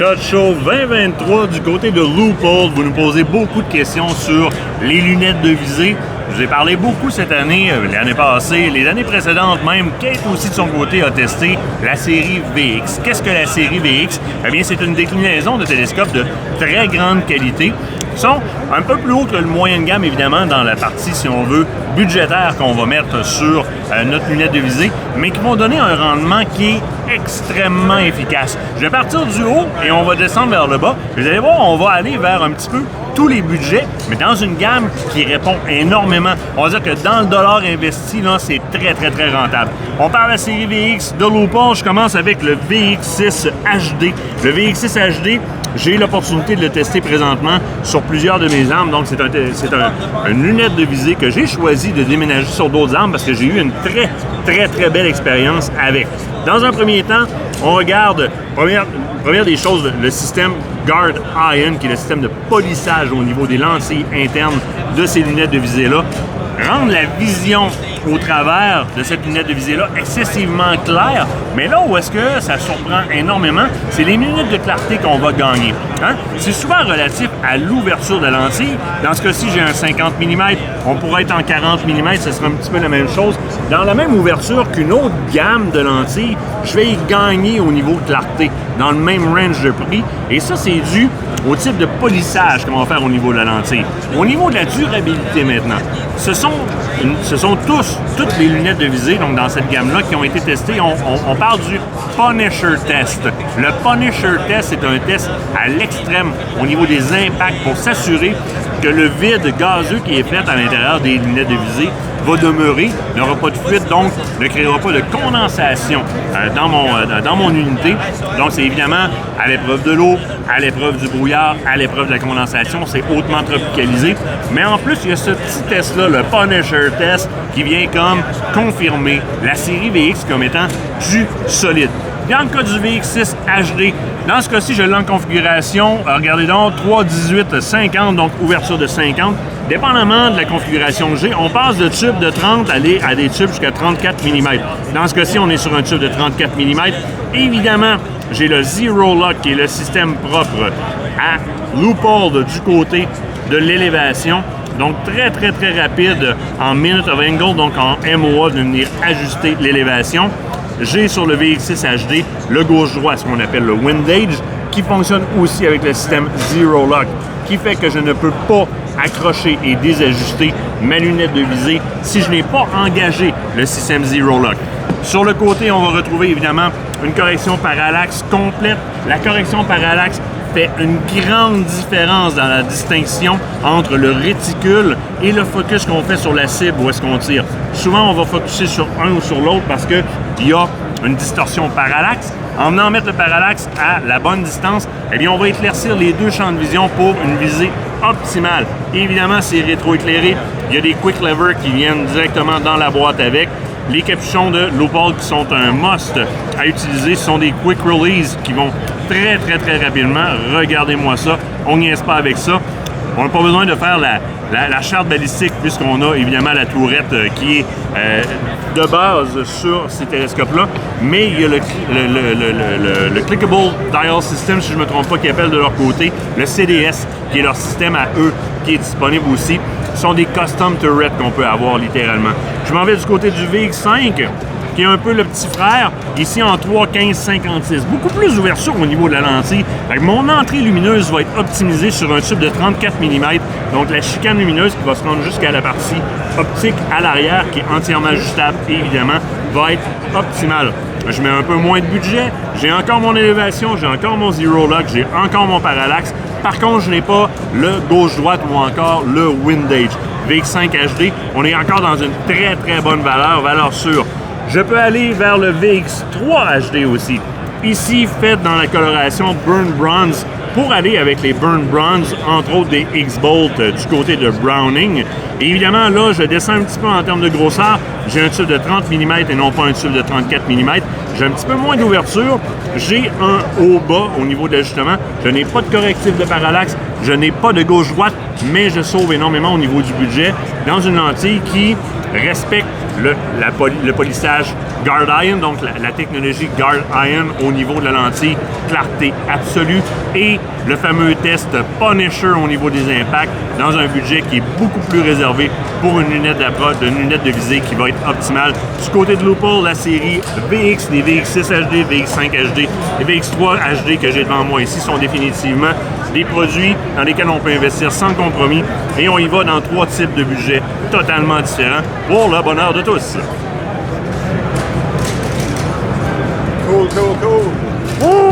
SHOT Show 2023 du côté de Leupold. Vous nous posez beaucoup de questions sur les lunettes de visée. Je vous ai parlé beaucoup cette année, l'année passée, les années précédentes même. Kate aussi de son côté a testé la série VX. Qu'est-ce que la série VX? Eh bien, c'est une déclinaison de télescopes de très grande qualité. Ils sont un peu plus haut que le moyen de gamme, évidemment, dans la partie, si on veut, budgétaire qu'on va mettre sur notre lunette de visée, mais qui vont donner un rendement qui est extrêmement efficace. Je vais partir du haut et on va descendre vers le bas. Vous allez voir, on va aller vers un petit peu tous les budgets, mais dans une gamme qui répond énormément. On va dire que dans le dollar investi, là, c'est très, très, très rentable. On parle de la série VX de Leupold. Je commence avec le VX6 HD. Le VX6 HD, j'ai l'opportunité de le tester présentement sur plusieurs de mes armes. Donc, c'est une lunette de visée que j'ai choisi de déménager sur d'autres armes parce que j'ai eu une très, très, très belle expérience avec. Dans un premier temps, on regarde, première des choses, le système Guard Iron, qui est le système de polissage au niveau des lentilles internes de ces lunettes de visée-là. Rendre la vision au travers de cette lunette de visée-là excessivement claire, mais là où est-ce que ça surprend énormément, c'est les minutes de clarté qu'on va gagner. Hein? C'est souvent relatif à l'ouverture de la lentille. Dans ce cas-ci, j'ai un 50 mm, on pourrait être en 40 mm, ce sera un petit peu la même chose. Dans la même ouverture qu'une autre gamme de lentilles, je vais y gagner au niveau de clarté, dans le même range de prix, et ça, c'est dû au type de polissage qu'on va faire au niveau de la lentille. Au niveau de la durabilité maintenant, ce sont toutes les lunettes de visée, donc dans cette gamme-là, qui ont été testées. On parle du Punisher Test. Le Punisher Test, c'est un test à l'extrême au niveau des impacts pour s'assurer que le vide gazeux qui est fait à l'intérieur des lunettes de visée va demeurer, n'aura pas de fuite, donc ne créera pas de condensation dans mon unité. Donc, c'est évidemment à l'épreuve de l'eau, à l'épreuve du brouillard, à l'épreuve de la condensation, c'est hautement tropicalisé. Mais en plus, il y a ce petit test-là, le Punisher Test, qui vient comme confirmer la série VX comme étant du solide. Dans le cas du VX6 HD, dans ce cas-ci, je l'ai en configuration, regardez donc, 3,18-50, donc ouverture de 50. Dépendamment de la configuration que j'ai, on passe de tubes de 30 à des tubes jusqu'à 34 mm. Dans ce cas-ci, on est sur un tube de 34 mm. Évidemment, j'ai le Zero Lock, qui est le système propre à Leupold du côté de l'élévation. Donc, très, très, très rapide en minute of angle, donc en MOA, de venir ajuster l'élévation. J'ai sur le VX6 HD le gauche-droit, ce qu'on appelle le windage, qui fonctionne aussi avec le système Zero Lock, qui fait que je ne peux pas accrocher et désajuster ma lunette de visée si je n'ai pas engagé le système Zero Lock. Sur le côté, on va retrouver évidemment une correction parallaxe complète. La correction parallaxe fait une grande différence dans la distinction entre le réticule et le focus qu'on fait sur la cible où est-ce qu'on tire. Souvent, on va focuser sur un ou sur l'autre parce qu'il y a une distorsion parallaxe. En venant mettre le parallaxe à la bonne distance, eh bien, on va éclaircir les deux champs de vision pour une visée optimale. Évidemment, c'est rétroéclairé. Il y a des quick levers qui viennent directement dans la boîte avec. Les capuchons de Leupold qui sont un must à utiliser, ce sont des quick release qui vont très, très, très rapidement. Regardez-moi ça. On n'y est pas avec ça. On n'a pas besoin de faire la charte balistique puisqu'on a évidemment la tourette qui est de base sur ces télescopes-là. Mais il y a le Clickable Dial System, si je ne me trompe pas, qui appelle de leur côté le CDS, qui est leur système à eux, qui est disponible aussi. Ce sont des custom turrets qu'on peut avoir littéralement. Je m'en vais du côté du VX5, qui est un peu le petit frère, ici en 3,15-56. Beaucoup plus d'ouverture au niveau de la lentille. Mon entrée lumineuse va être optimisée sur un tube de 34 mm, donc la chicane lumineuse qui va se rendre jusqu'à la partie optique à l'arrière, qui est entièrement ajustable, évidemment, va être optimale. Je mets un peu moins de budget, j'ai encore mon élévation, j'ai encore mon Zero Lock, j'ai encore mon parallaxe. Par contre, je n'ai pas le gauche-droite ou encore le windage. VX5 HD, on est encore dans une très très bonne valeur sûre. Je peux aller vers le VX3 HD aussi. Ici, fait dans la coloration Burn Bronze pour aller avec les Burn Bronze, entre autres des X-Bolt du côté de Browning. Et évidemment, là, je descends un petit peu en termes de grosseur. J'ai un tube de 30 mm et non pas un tube de 34 mm. J'ai un petit peu moins d'ouverture. J'ai un haut-bas au niveau de l'ajustement. Je n'ai pas de correctif de parallaxe. Je n'ai pas de gauche-droite, mais je sauve énormément au niveau du budget dans une lentille qui respecte le polissage Guard Iron, donc la technologie Guard Iron au niveau de la lentille, clarté absolue, et le fameux test Punisher au niveau des impacts dans un budget qui est beaucoup plus réservé pour une lunette d'approche, une lunette de visée qui va être optimale. Du côté de Leupold, la série VX, les VX6 HD, VX5 HD et VX3 HD que j'ai devant moi ici sont définitivement des produits dans lesquels on peut investir sans compromis, et on y va dans 3 types de budgets totalement différents pour le bonheur de tous. Cool, cool, cool. Woo!